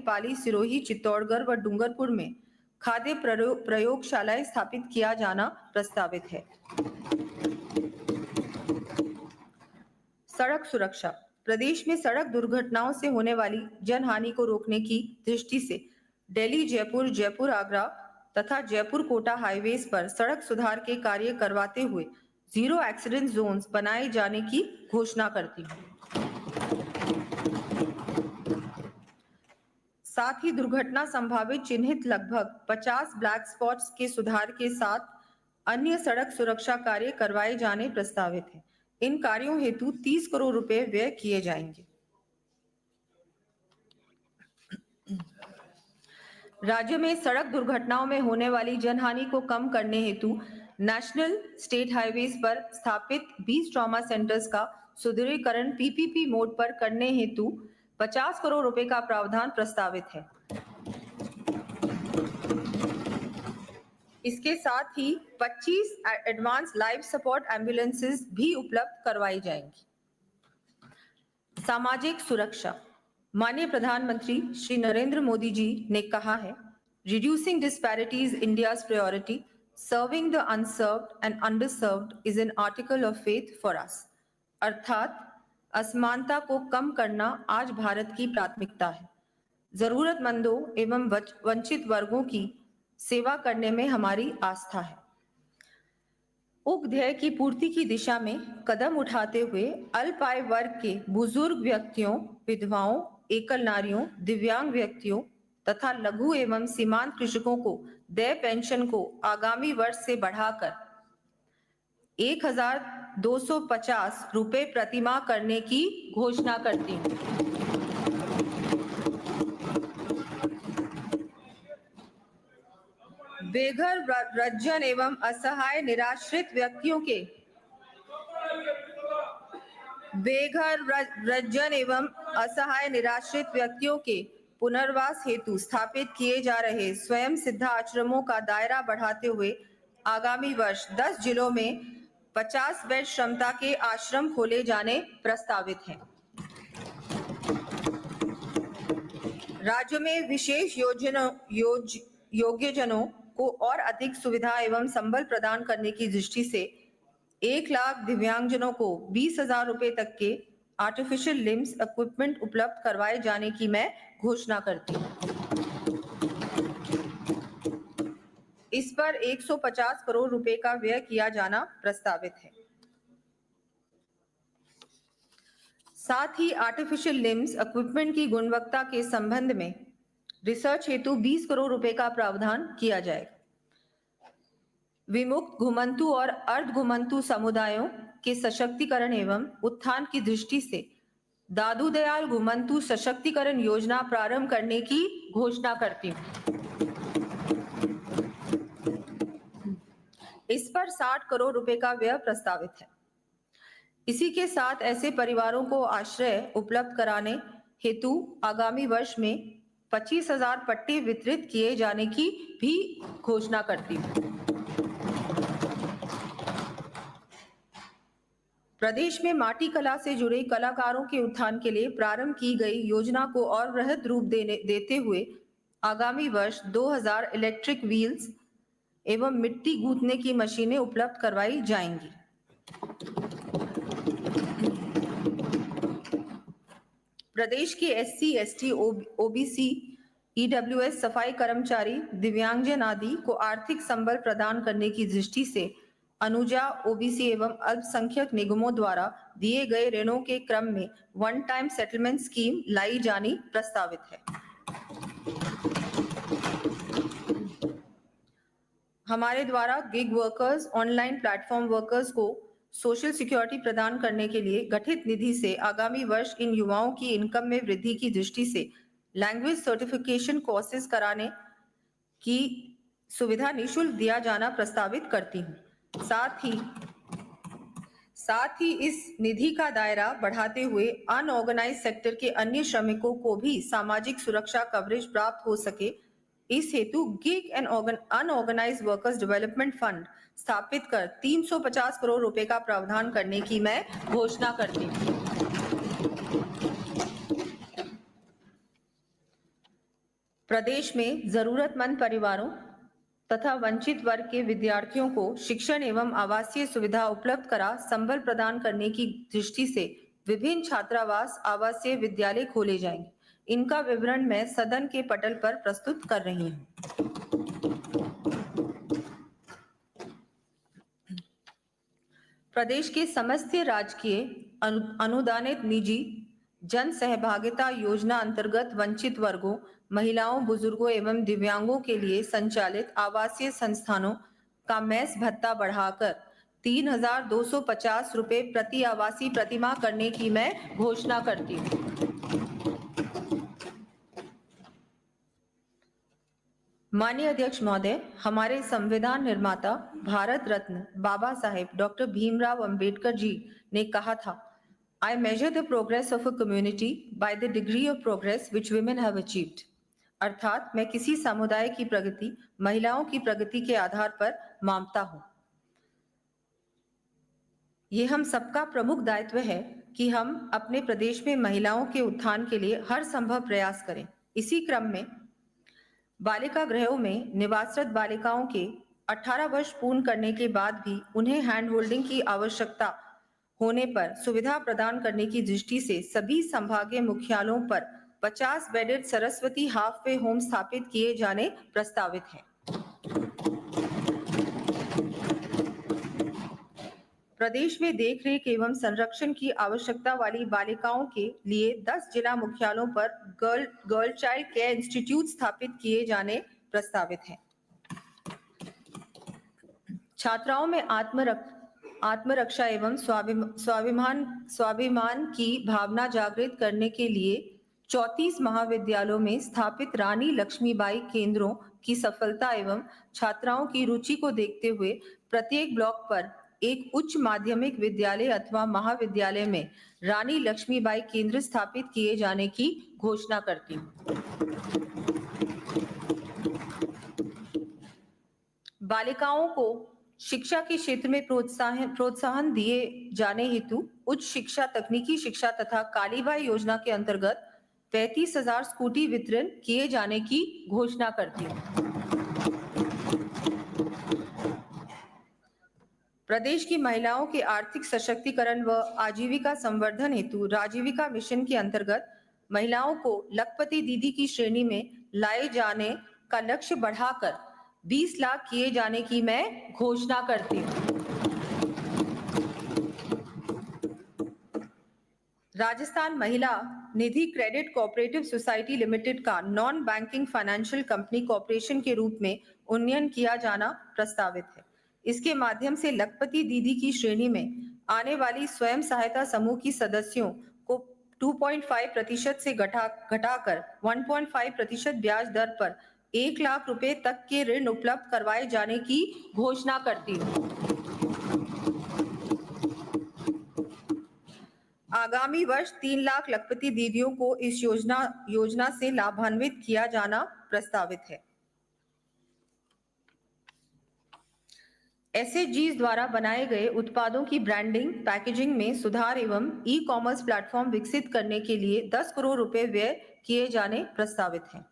पाली, सिरोही, चित्तौड़गढ़ व डूंगरपुर में खाद्य प्रयोगशालाएं स्थापित किया जाना प्रस्तावित है। सड़क सुरक्षा। प्रदेश में सड़क दुर्घटनाओं से होने वाली जनहानि को रोकने की दृष्टि से दिल्ली, जयपुर, जयपुर आगरा तथा जयपुर कोटा हाईवेज पर सड़क सुधार के कार्य करवाते हुए जीरो एक्सीडेंट जोन्स बनाए जाने की घोषणा करती हूँ। साथ ही दुर्घटना संभावित चिन्हित लगभग 50 ब्लैक स्पॉट्स के सुधार के साथ अन्य सड़क सुरक्षा कार्य करवाए जाने प्रस्तावित है। इन कार्यों हेतु 30 करोड़ रुपए व्यय किए जाएंगे। राज्य में सड़क दुर्घटनाओं में होने वाली जनहानि को कम करने हेतु नेशनल स्टेट हाईवेज पर स्थापित 20 ट्रॉमा सेंटर्स का सुदृढ़ीकरण पीपीपी मोड पर करने हेतु 50 करोड़ रुपए का प्रावधान प्रस्तावित है। इसके साथ ही 25 एडवांस लाइफ सपोर्ट एम्बुलेंसेस भी उपलब्ध करवाई जाएंगी। सामाजिक सुरक्षा। माननीय प्रधानमंत्री श्री नरेंद्र मोदी जी ने कहा है, reducing disparities India's priority, serving the unserved and underserved is an article of faith for us. अर्थात असमानता को कम करना आज भारत की प्राथमिकता है। जरूरतमंदों एवं वंचित वर्गों की सेवा करने में हमारी आस्था है। उक्त ध्येय की पूर्ति की दिशा में कदम उठाते हुए अल्प आय वर्ग के बुजुर्ग व्यक्तियों, विधवाओं, एकल नारियों, दिव्यांग व्यक्तियों तथा लघु एवं सीमांत कृषकों को देय पेंशन को आगामी वर्ष से बढ़ाकर 1,250 रुपए प्रतिमाह करने की घोषणा करती हूँ। बेघर, रज्जन एवं असहाय निराश्रित व्यक्तियों के पुनर्वास हेतु स्थापित किए जा रहे स्वयं सिद्धा आश्रमों का दायरा बढ़ाते हुए आगामी वर्ष 10 जिलों में 50 बेड क्षमता के आश्रम खोले जाने प्रस्तावित हैं। राज्य में विशेष योग्यजनों को और अधिक सुविधा एवं संबल प्रदान करने की दृष्टि से 1 लाख दिव्यांगजनों को 20,000 रुपए तक के आर्टिफिशियल लिम्स इक्विपमेंट उपलब्ध करवाए जाने की मैं घोषणा करती हूँ। इस पर 150 करोड़ रुपए का व्यय किया जाना प्रस्तावित है। साथ ही आर्टिफिशियल लिम्स इक्विपमेंट की गुणवत्ता के संबंध में रिसर्च हेतु 20 करोड़ रुपए का प्रावधान किया जाएगा। विमुक्त, घुमंतु और अर्ध घुमंतु समुदायों के सशक्तिकरण एवं उत्थान की दृष्टि से दादू दयाल घुमंतु सशक्तिकरण योजना प्रारंभ करने की घोषणा करती हूँ। इस पर 60 करोड़ रुपए का व्यय प्रस्तावित है। इसी के साथ ऐसे परिवारों को आश्रय उपलब्ध कराने हेतु आगामी वर्ष में 25,000 पट्टे वितरित किए जाने की भी घोषणा करती हूँ। प्रदेश में माटी कला से जुड़े कलाकारों के उत्थान के लिए प्रारंभ की गई योजना को और वृहद रूप देते हुए आगामी वर्ष 2000 इलेक्ट्रिक व्हील्स एवं मिट्टी गूंथने की मशीनें उपलब्ध करवाई जाएंगी। प्रदेश के एससी, एसटी, ओबीसी, ईडब्ल्यूएस, सफाई कर्मचारी, दिव्यांगजन आदि को आर्थिक संबल प्रदान करने की दृष्टि से अनुजा, ओबीसी एवं अल्पसंख्यक निगमों द्वारा दिए गए ऋणों के क्रम में वन टाइम सेटलमेंट स्कीम लाई जानी प्रस्तावित है। हमारे द्वारा gig workers, online platform workers को सोशल सिक्योरिटी प्रदान करने के लिए गठित निधि से आगामी वर्ष इन युवाओं की इनकम में वृद्धि की दृष्टि से लैंग्वेज सर्टिफिकेशन कोर्सेज कराने की सुविधा निःशुल्क दिया जाना प्रस्तावित करती हूँ। साथ ही इस निधि का दायरा बढ़ाते हुए अनऑर्गेनाइज सेक्टर के अन्य श्रमिकों को भी सामाजिक सुरक्षा कवरेज प्राप्त हो सके, इस हेतु gig and unorganised workers development fund स्थापित कर 350 करोड़ रुपए का प्रावधान करने की मैं घोषणा करती हूँ। प्रदेश में जरूरतमंद परिवारों तथा वंचित वर्ग के विद्यार्थियों को शिक्षण एवं आवासीय सुविधा उपलब्ध करा संबल प्रदान करने की दृष्टि से विभिन्न छात्रावास आवासीय विद्यालय खोले जाएंगे। इनका विवरण मैं सदन के पटल पर प्रस्तुत कर रही हूँ। प्रदेश के समस्त राजकीय अनुदानित निजी जन सहभागिता योजना अंतर्गत वंचित वर्गों, महिलाओं, बुजुर्गों एवं दिव्यांगों के लिए संचालित आवासीय संस्थानों का मेस भत्ता बढ़ाकर 3,250 रुपए प्रति आवासीय प्रतिमाह करने की मैं घोषणा करती हूँ। माननीय अध्यक्ष महोदय, हमारे संविधान निर्माता भारत रत्न बाबा साहेब डॉक्टर भीमराव अंबेडकर जी ने कहा था, I measure the progress of a community by the degree of progress which women have achieved. अर्थात मैं किसी समुदाय की प्रगति महिलाओं की प्रगति के आधार पर मापता हूं। ये हम सबका प्रमुख दायित्व है कि हम अपने प्रदेश में महिलाओं के उत्थान के लिए हर संभव प्रयास करें। इसी क्रम में बालिका गृहों में निवासरत बालिकाओं के 18 वर्ष पूर्ण करने के बाद भी उन्हें हैंड होल्डिंग की आवश्यकता होने पर सुविधा प्रदान करने की दृष्टि से सभी संभागीय मुख्यालयों पर 50 bedded Saraswati half way home स्थापित किए जाने प्रस्तावित हैं। प्रदेश में देखरेख एवं संरक्षण की आवश्यकता वाली बालिकाओं के लिए 10 जिला मुख्यालयों पर गर्ल चाइल्ड केयर इंस्टीट्यूट स्थापित किए जाने प्रस्तावित हैं। छात्राओं में आत्मरक्षा एवं स्वाभिमान की भावना जागृत करने के लिए 34 महाविद्यालयों में स्थापित रानी लक्ष्मीबाई केंद्रों की सफलता एवं छात्राओं की रुचि को देखते हुए प्रत्येक ब्लॉक पर एक उच्च माध्यमिक विद्यालय अथवा महाविद्यालय में रानी लक्ष्मीबाई केंद्र स्थापित किए जाने की घोषणा करती हूँ। बालिकाओं को शिक्षा के क्षेत्र में प्रोत्साहन दिए जाने हेतु उच्च शिक्षा, तकनीकी शिक्षा तथा कालीबाई योजना के अंतर्गत 35,000 स्कूटी वितरण किए जाने की घोषणा करती हूँ। प्रदेश की महिलाओं के आर्थिक सशक्तिकरण व आजीविका संवर्धन हेतु राजीविका मिशन के अंतर्गत महिलाओं को लखपति दीदी की श्रेणी में लाए जाने का लक्ष्य बढ़ाकर 20 लाख किए जाने की मैं घोषणा करती हूँ। राजस्थान महिला निधि क्रेडिट कोऑपरेटिव सोसाइटी लिमिटेड का non banking financial company corporation के रूप में उन्नयन किया जाना प्रस्तावित है। इसके माध्यम से लखपति दीदी की श्रेणी में आने वाली स्वयं सहायता समूह की सदस्यों को 2.5% से घटाकर 1.5% ब्याज दर पर 1 लाख रुपए तक के ऋण उपलब्ध करवाए जाने की घोषणा करती हूँ। आगामी वर्ष 3 लाख लखपति दीदियों को इस योजना से लाभान्वित किया जाना प्रस्तावित है। एसएचजीज द्वारा बनाए गए उत्पादों की ब्रांडिंग, पैकेजिंग में सुधार एवं ई-कॉमर्स प्लेटफॉर्म विकसित करने के लिए 10 करोड़ रुपए व्यय किए जाने प्रस्तावित हैं।